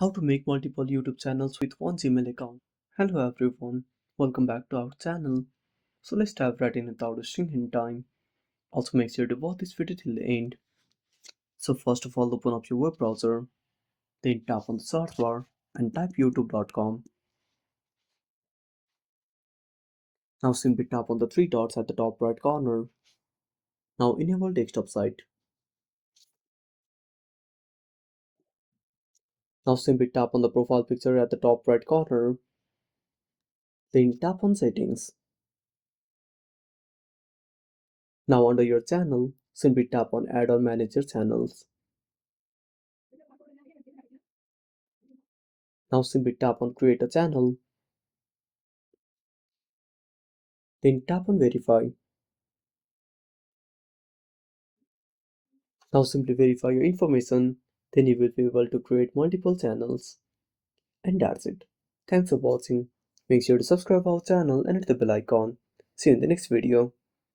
How to make multiple YouTube channels with one Gmail account. Hello everyone, welcome back to our channel. So let's dive right in without wasting any time. Also make sure to watch this video till the end. So first of all, open up your web browser, then tap on the search bar and type youtube.com. Now simply tap on the three dots at the top right corner. Now enable desktop site. Now simply tap on the profile picture at the top right corner, then tap on settings. Now under your channel, simply tap on add or manage your channels. Now simply tap on create a channel, then tap on verify. Now simply verify your information, then you will be able to create multiple channels. And that's it. Thanks for watching. Make sure to subscribe our channel and hit the bell icon. See you in the next video.